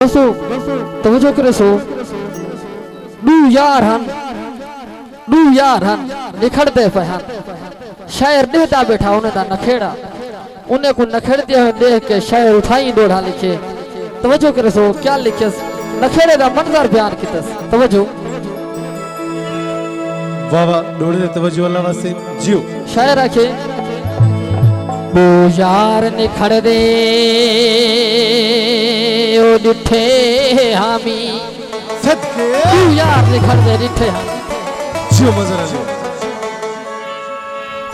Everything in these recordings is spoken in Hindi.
दोस्तों तवज्जो करे सो दू यार हन निखड़ते पे हन शायर देता बैठा उन्हें दा नखेड़ा उन्हें को नखेड़ते हुए देख के शायर उठाई दौड़ा लिखे। तवज्जो करे सो क्या लिखे नखेड़े दा मंजर बयान कितस। तवज्जो वाह वाह दौड़े दे तवज्जो अल्लाह वास्ते जियो। शायर आखे ओ यार निखड़ दे ओ डिठे हामी सदके तू यार निखड़ दे डिठे हामी जियो मजर अली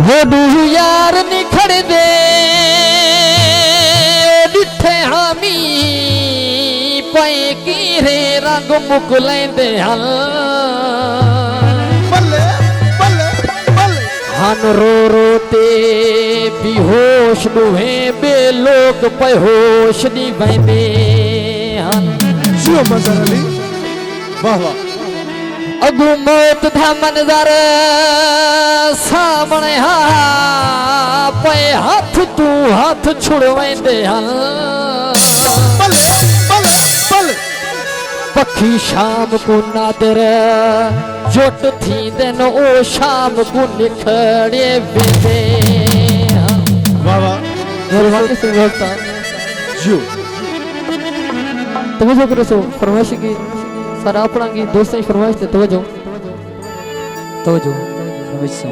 वो दू यार निखड़ दे ओ डिठे हामी पे की रे रंग मुक लेंदे हल बल्ले बल्ले बल्ले हन रो रोते बेहोश दुहे बे लोग बेहोश दी बंदे हन जियो मजर अली वाह वाह अगू मौत दा मंजर सामने हा पे हाथ तू हाथ छुड़वेंदे हन बल्ले बल्ले बल्ले पखी शाम को नादर जोट थी दिन ओ शाम को निखड़े वेंदे वाह वाह मेहरबानी से बोलता जियो। तवज्जो करो सो फरमाइश की सारा अपना की दोस्तों की फरमाइश थे। तवज्जो तवज्जो फरमाइश से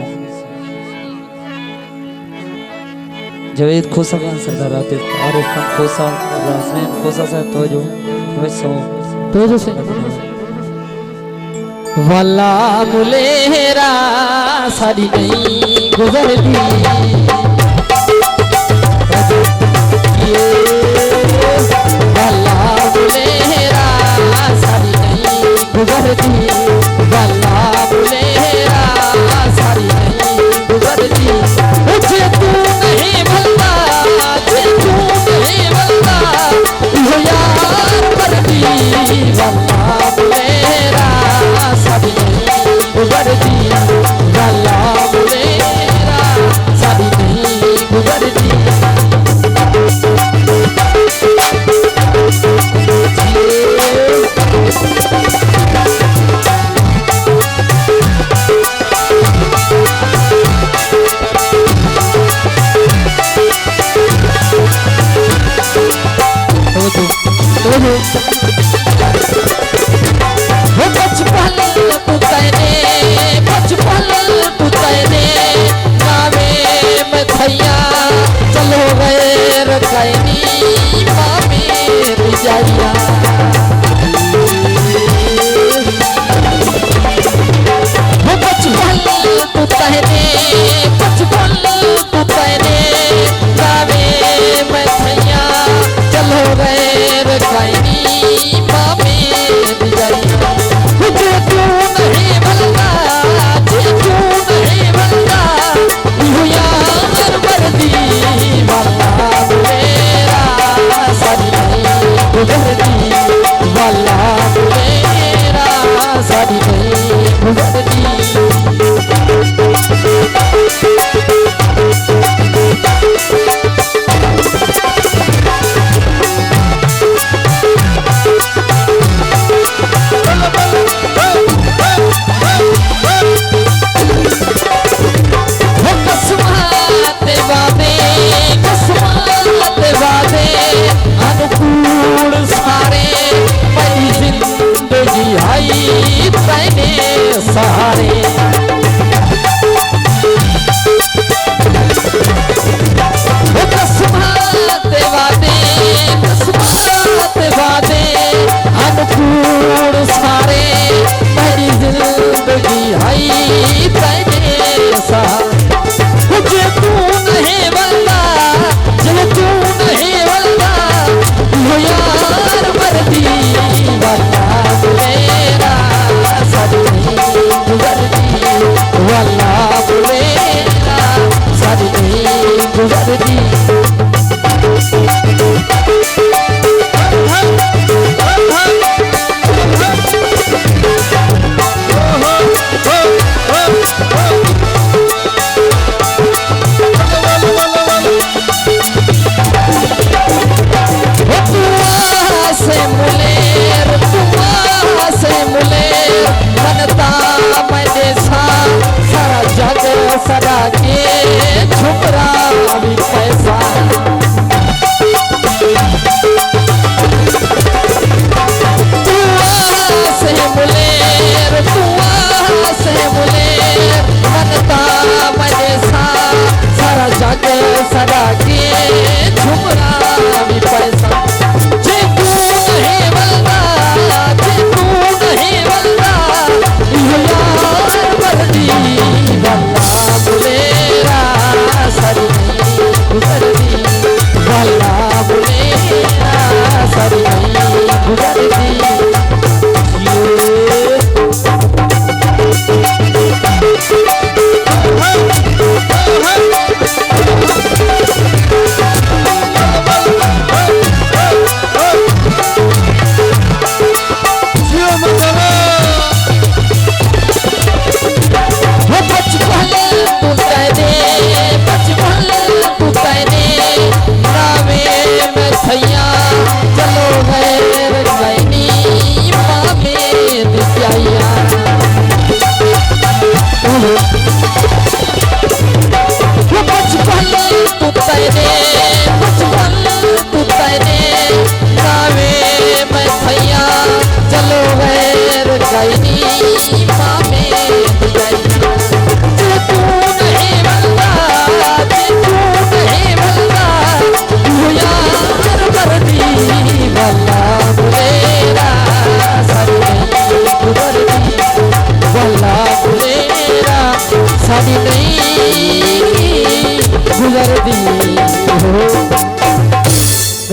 जवेद खोसा खान सरदार आतिफ आरिफ खान खोसा रासनैन खोसा साहब तवज्जो फरमाइश से तवज्जो से वाला मुलेरा सारी नहीं गुजरती वाला मुलेरा सारी नहीं गुजरती वाला मुलेरा सारी नहीं गुजरती मुझे तू नहीं भलता मुझे तू नहीं भलता यो यार मरती वाला मुलेरा सारी नहीं गुजरती वाला मुलेरा सारी नहीं गुजरती चलो गैर कैनी मामे रिजाइया वो बचपन तू कहने बचपन तू कहने नामे मैं थैया चलो गैर कैनी मामे रिजाइया मुझे तू नहीं भलता मुझे तू नहीं भलता यो यार मर्दी वाला मेरा सारी नहीं गुजरती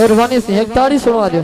मेहरबानी से एक ताड़ी सुनवा दो।